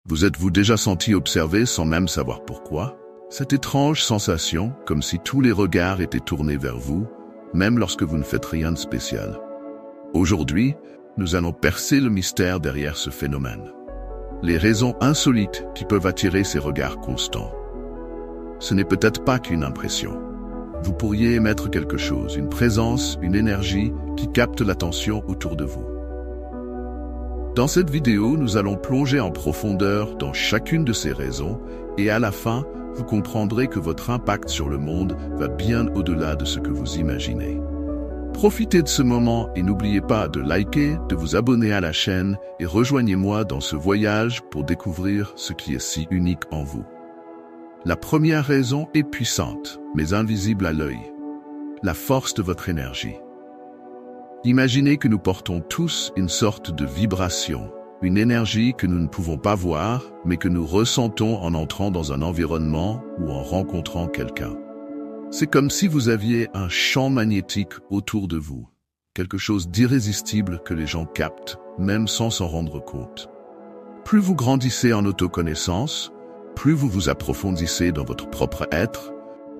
Vous êtes-vous déjà senti observé sans même savoir pourquoi? Cette étrange sensation, comme si tous les regards étaient tournés vers vous, même lorsque vous ne faites rien de spécial. Aujourd'hui, nous allons percer le mystère derrière ce phénomène. Les raisons insolites qui peuvent attirer ces regards constants. Ce n'est peut-être pas qu'une impression. Vous pourriez émettre quelque chose, une présence, une énergie qui capte l'attention autour de vous. Dans cette vidéo, nous allons plonger en profondeur dans chacune de ces raisons et à la fin, vous comprendrez que votre impact sur le monde va bien au-delà de ce que vous imaginez. Profitez de ce moment et n'oubliez pas de liker, de vous abonner à la chaîne et rejoignez-moi dans ce voyage pour découvrir ce qui est si unique en vous. La première raison est puissante, mais invisible à l'œil. La force de votre énergie. Imaginez que nous portons tous une sorte de vibration, une énergie que nous ne pouvons pas voir, mais que nous ressentons en entrant dans un environnement ou en rencontrant quelqu'un. C'est comme si vous aviez un champ magnétique autour de vous, quelque chose d'irrésistible que les gens captent, même sans s'en rendre compte. Plus vous grandissez en autoconnaissance, plus vous vous approfondissez dans votre propre être,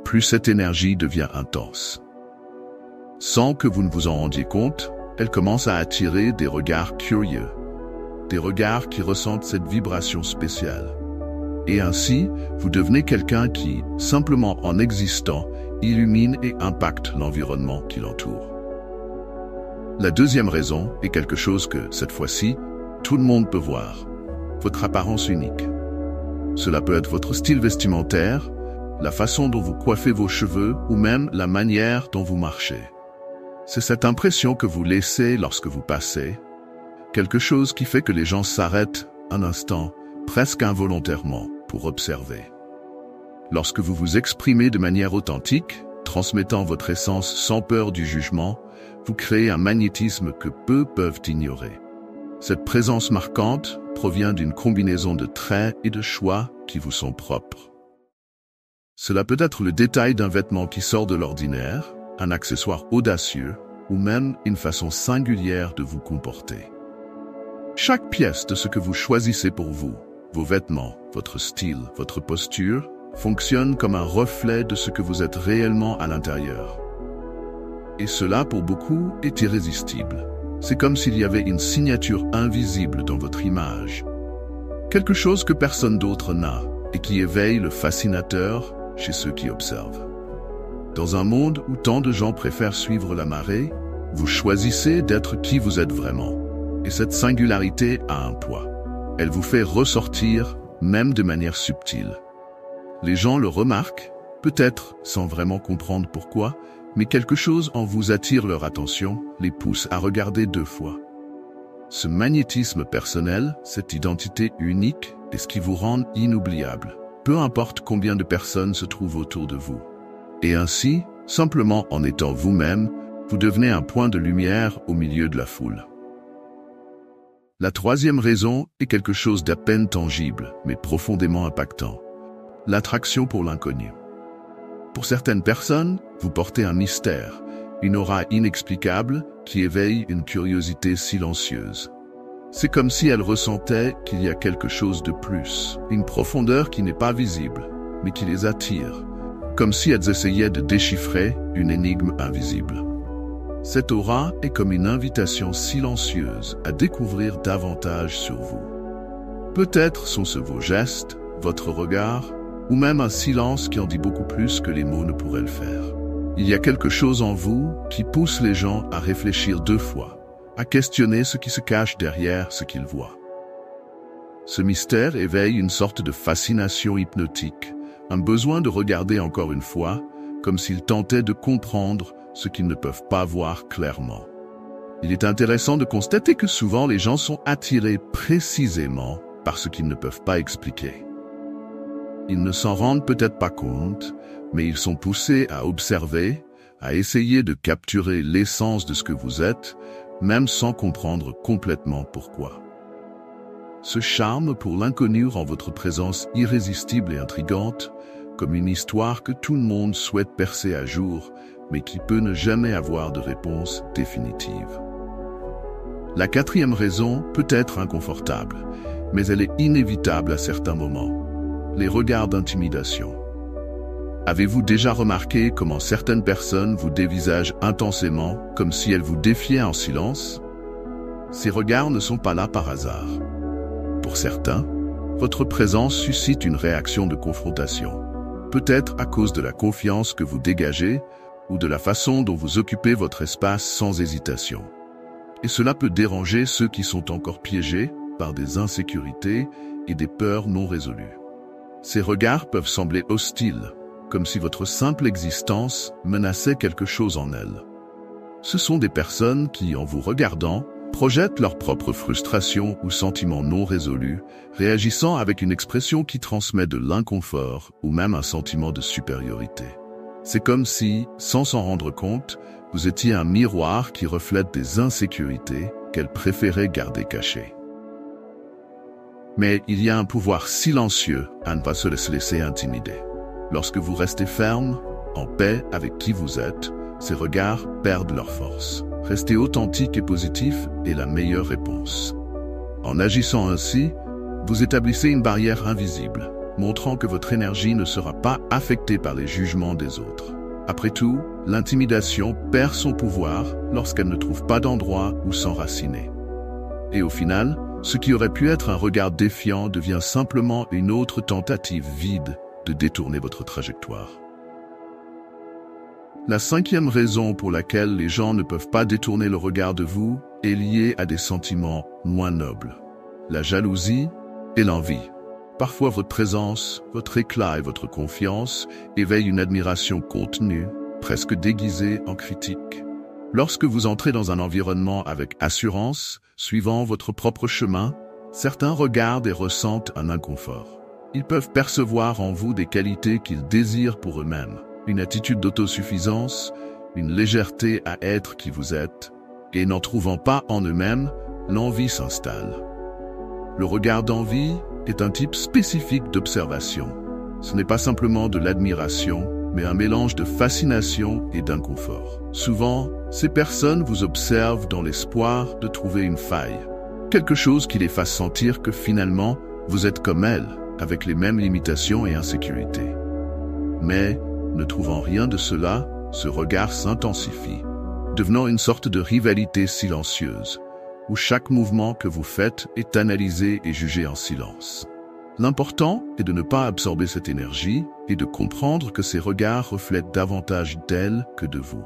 plus cette énergie devient intense. Sans que vous ne vous en rendiez compte, elle commence à attirer des regards curieux, des regards qui ressentent cette vibration spéciale. Et ainsi, vous devenez quelqu'un qui, simplement en existant, illumine et impacte l'environnement qui l'entoure. La deuxième raison est quelque chose que, cette fois-ci, tout le monde peut voir. Votre apparence unique. Cela peut être votre style vestimentaire, la façon dont vous coiffez vos cheveux ou même la manière dont vous marchez. C'est cette impression que vous laissez lorsque vous passez, quelque chose qui fait que les gens s'arrêtent un instant, presque involontairement, pour observer. Lorsque vous vous exprimez de manière authentique, transmettant votre essence sans peur du jugement, vous créez un magnétisme que peu peuvent ignorer. Cette présence marquante provient d'une combinaison de traits et de choix qui vous sont propres. Cela peut être le détail d'un vêtement qui sort de l'ordinaire, un accessoire audacieux ou même une façon singulière de vous comporter. Chaque pièce de ce que vous choisissez pour vous, vos vêtements, votre style, votre posture, fonctionne comme un reflet de ce que vous êtes réellement à l'intérieur. Et cela, pour beaucoup, est irrésistible. C'est comme s'il y avait une signature invisible dans votre image. Quelque chose que personne d'autre n'a et qui éveille le fascinateur chez ceux qui observent. Dans un monde où tant de gens préfèrent suivre la marée, vous choisissez d'être qui vous êtes vraiment. Et cette singularité a un poids. Elle vous fait ressortir, même de manière subtile. Les gens le remarquent, peut-être sans vraiment comprendre pourquoi, mais quelque chose en vous attire leur attention, les pousse à regarder deux fois. Ce magnétisme personnel, cette identité unique, est ce qui vous rend inoubliable, peu importe combien de personnes se trouvent autour de vous. Et ainsi, simplement en étant vous-même, vous devenez un point de lumière au milieu de la foule. La troisième raison est quelque chose d'à peine tangible, mais profondément impactant. L'attraction pour l'inconnu. Pour certaines personnes, vous portez un mystère, une aura inexplicable qui éveille une curiosité silencieuse. C'est comme si elles ressentaient qu'il y a quelque chose de plus, une profondeur qui n'est pas visible, mais qui les attire, comme si elles essayaient de déchiffrer une énigme invisible. Cette aura est comme une invitation silencieuse à découvrir davantage sur vous. Peut-être sont-ce vos gestes, votre regard, ou même un silence qui en dit beaucoup plus que les mots ne pourraient le faire. Il y a quelque chose en vous qui pousse les gens à réfléchir deux fois, à questionner ce qui se cache derrière ce qu'ils voient. Ce mystère éveille une sorte de fascination hypnotique, un besoin de regarder encore une fois, comme s'ils tentaient de comprendre ce qu'ils ne peuvent pas voir clairement. Il est intéressant de constater que souvent les gens sont attirés précisément par ce qu'ils ne peuvent pas expliquer. Ils ne s'en rendent peut-être pas compte, mais ils sont poussés à observer, à essayer de capturer l'essence de ce que vous êtes, même sans comprendre complètement pourquoi. Ce charme pour l'inconnu rend votre présence irrésistible et intrigante, comme une histoire que tout le monde souhaite percer à jour, mais qui peut ne jamais avoir de réponse définitive. La quatrième raison peut être inconfortable, mais elle est inévitable à certains moments. Les regards d'intimidation. Avez-vous déjà remarqué comment certaines personnes vous dévisagent intensément, comme si elles vous défiaient en silence? Ces regards ne sont pas là par hasard. Pour certains, votre présence suscite une réaction de confrontation. Peut-être à cause de la confiance que vous dégagez ou de la façon dont vous occupez votre espace sans hésitation. Et cela peut déranger ceux qui sont encore piégés par des insécurités et des peurs non résolues. Ces regards peuvent sembler hostiles, comme si votre simple existence menaçait quelque chose en elles. Ce sont des personnes qui, en vous regardant, projettent leurs propres frustrations ou sentiments non résolus, réagissant avec une expression qui transmet de l'inconfort ou même un sentiment de supériorité. C'est comme si, sans s'en rendre compte, vous étiez un miroir qui reflète des insécurités qu'elles préféraient garder cachées. Mais il y a un pouvoir silencieux à ne pas se laisser intimider. Lorsque vous restez ferme, en paix avec qui vous êtes, ces regards perdent leur force. Rester authentique et positif est la meilleure réponse. En agissant ainsi, vous établissez une barrière invisible, montrant que votre énergie ne sera pas affectée par les jugements des autres. Après tout, l'intimidation perd son pouvoir lorsqu'elle ne trouve pas d'endroit où s'enraciner. Et au final, ce qui aurait pu être un regard défiant devient simplement une autre tentative vide de détourner votre trajectoire. La cinquième raison pour laquelle les gens ne peuvent pas détourner le regard de vous est liée à des sentiments moins nobles. La jalousie et l'envie. Parfois votre présence, votre éclat et votre confiance éveillent une admiration contenue, presque déguisée en critique. Lorsque vous entrez dans un environnement avec assurance, suivant votre propre chemin, certains regardent et ressentent un inconfort. Ils peuvent percevoir en vous des qualités qu'ils désirent pour eux-mêmes, une attitude d'autosuffisance, une légèreté à être qui vous êtes, et n'en trouvant pas en eux-mêmes, l'envie s'installe. Le regard d'envie est un type spécifique d'observation. Ce n'est pas simplement de l'admiration, mais un mélange de fascination et d'inconfort. Souvent, ces personnes vous observent dans l'espoir de trouver une faille, quelque chose qui les fasse sentir que finalement, vous êtes comme elles, avec les mêmes limitations et insécurités. Mais, ne trouvant rien de cela, ce regard s'intensifie, devenant une sorte de rivalité silencieuse, où chaque mouvement que vous faites est analysé et jugé en silence. L'important est de ne pas absorber cette énergie et de comprendre que ces regards reflètent davantage d'elles que de vous.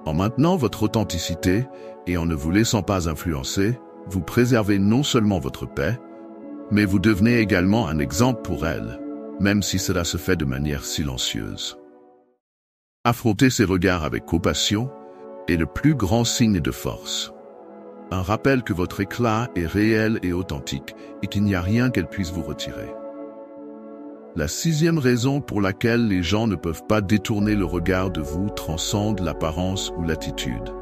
En maintenant votre authenticité et en ne vous laissant pas influencer, vous préservez non seulement votre paix, mais vous devenez également un exemple pour elles, même si cela se fait de manière silencieuse. Affronter ces regards avec compassion est le plus grand signe de force. Un rappel que votre éclat est réel et authentique et qu'il n'y a rien qu'elle puisse vous retirer. La sixième raison pour laquelle les gens ne peuvent pas détourner le regard de vous transcende l'apparence ou l'attitude.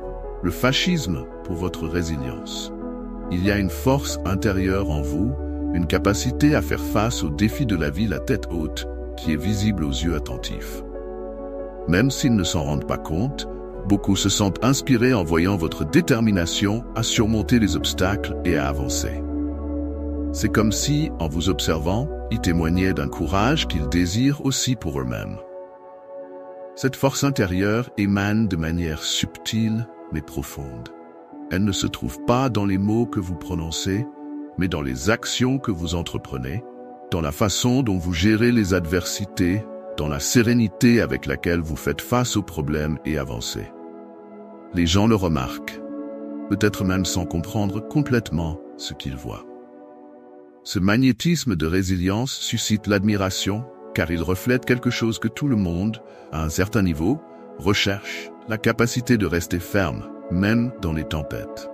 Le fascisme pour votre résilience. Il y a une force intérieure en vous, une capacité à faire face aux défis de la vie la tête haute, qui est visible aux yeux attentifs. Même s'ils ne s'en rendent pas compte, beaucoup se sentent inspirés en voyant votre détermination à surmonter les obstacles et à avancer. C'est comme si, en vous observant, ils témoignaient d'un courage qu'ils désirent aussi pour eux-mêmes. Cette force intérieure émane de manière subtile mais profonde. Elle ne se trouve pas dans les mots que vous prononcez, mais dans les actions que vous entreprenez, dans la façon dont vous gérez les adversités, dans la sérénité avec laquelle vous faites face aux problèmes et avancez. Les gens le remarquent, peut-être même sans comprendre complètement ce qu'ils voient. Ce magnétisme de résilience suscite l'admiration, car il reflète quelque chose que tout le monde, à un certain niveau, recherche, la capacité de rester ferme, même dans les tempêtes.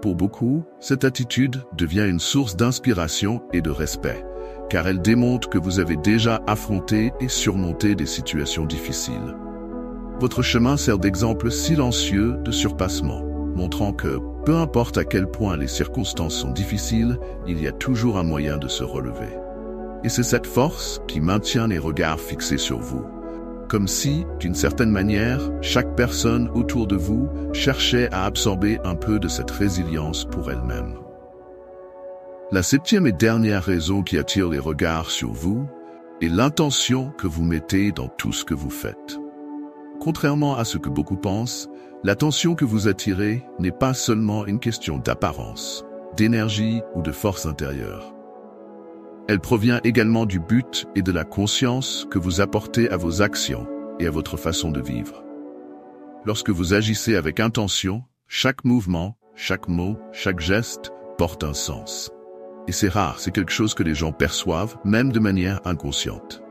Pour beaucoup, cette attitude devient une source d'inspiration et de respect, car elle démontre que vous avez déjà affronté et surmonté des situations difficiles. Votre chemin sert d'exemple silencieux de surpassement, montrant que, peu importe à quel point les circonstances sont difficiles, il y a toujours un moyen de se relever. Et c'est cette force qui maintient les regards fixés sur vous. Comme si, d'une certaine manière, chaque personne autour de vous cherchait à absorber un peu de cette résilience pour elle-même. La septième et dernière raison qui attire les regards sur vous est l'intention que vous mettez dans tout ce que vous faites. Contrairement à ce que beaucoup pensent, l'attention que vous attirez n'est pas seulement une question d'apparence, d'énergie ou de force intérieure. Elle provient également du but et de la conscience que vous apportez à vos actions et à votre façon de vivre. Lorsque vous agissez avec intention, chaque mouvement, chaque mot, chaque geste porte un sens. Et c'est rare, c'est quelque chose que les gens perçoivent, même de manière inconsciente.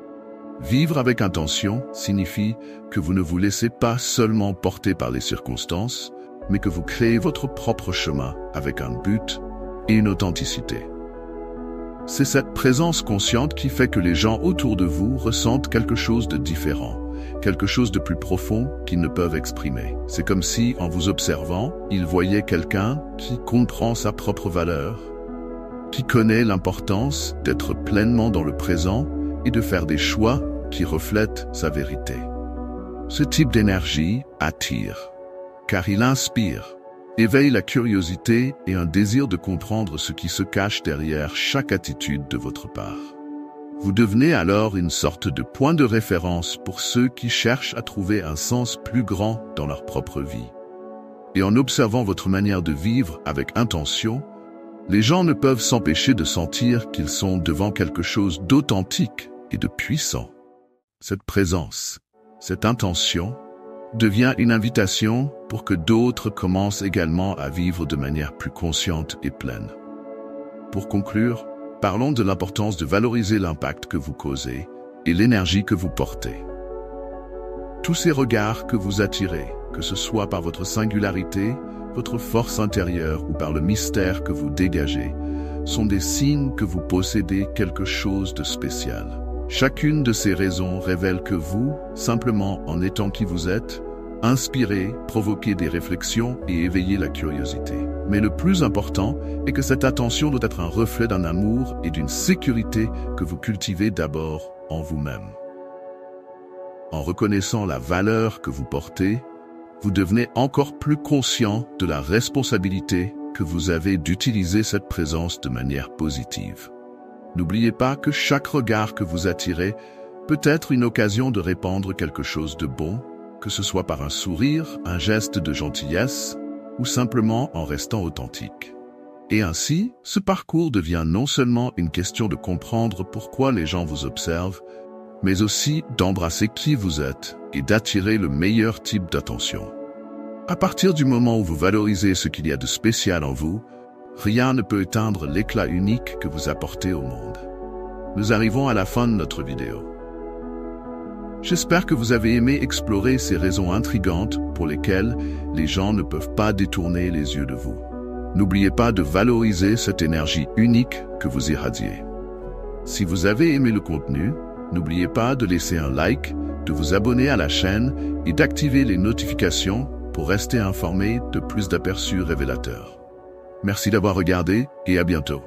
Vivre avec intention signifie que vous ne vous laissez pas seulement porter par les circonstances, mais que vous créez votre propre chemin avec un but et une authenticité. C'est cette présence consciente qui fait que les gens autour de vous ressentent quelque chose de différent, quelque chose de plus profond qu'ils ne peuvent exprimer. C'est comme si, en vous observant, ils voyaient quelqu'un qui comprend sa propre valeur, qui connaît l'importance d'être pleinement dans le présent et de faire des choix qui reflètent sa vérité. Ce type d'énergie attire, car il inspire, éveille la curiosité et un désir de comprendre ce qui se cache derrière chaque attitude de votre part. Vous devenez alors une sorte de point de référence pour ceux qui cherchent à trouver un sens plus grand dans leur propre vie. Et en observant votre manière de vivre avec intention, les gens ne peuvent s'empêcher de sentir qu'ils sont devant quelque chose d'authentique et de puissant. Cette présence, cette intention, devient une invitation pour que d'autres commencent également à vivre de manière plus consciente et pleine. Pour conclure, parlons de l'importance de valoriser l'impact que vous causez et l'énergie que vous portez. Tous ces regards que vous attirez, que ce soit par votre singularité, votre force intérieure ou par le mystère que vous dégagez, sont des signes que vous possédez quelque chose de spécial. Chacune de ces raisons révèle que vous, simplement en étant qui vous êtes, inspirez, provoquez des réflexions et éveillez la curiosité. Mais le plus important est que cette attention doit être un reflet d'un amour et d'une sécurité que vous cultivez d'abord en vous-même. En reconnaissant la valeur que vous portez, vous devenez encore plus conscient de la responsabilité que vous avez d'utiliser cette présence de manière positive. N'oubliez pas que chaque regard que vous attirez peut être une occasion de répandre quelque chose de bon, que ce soit par un sourire, un geste de gentillesse ou simplement en restant authentique. Et ainsi, ce parcours devient non seulement une question de comprendre pourquoi les gens vous observent, mais aussi d'embrasser qui vous êtes et d'attirer le meilleur type d'attention. À partir du moment où vous valorisez ce qu'il y a de spécial en vous, rien ne peut éteindre l'éclat unique que vous apportez au monde. Nous arrivons à la fin de notre vidéo. J'espère que vous avez aimé explorer ces raisons intrigantes pour lesquelles les gens ne peuvent pas détourner les yeux de vous. N'oubliez pas de valoriser cette énergie unique que vous irradiez. Si vous avez aimé le contenu, n'oubliez pas de laisser un like, de vous abonner à la chaîne et d'activer les notifications pour rester informé de plus d'aperçus révélateurs. Merci d'avoir regardé et à bientôt.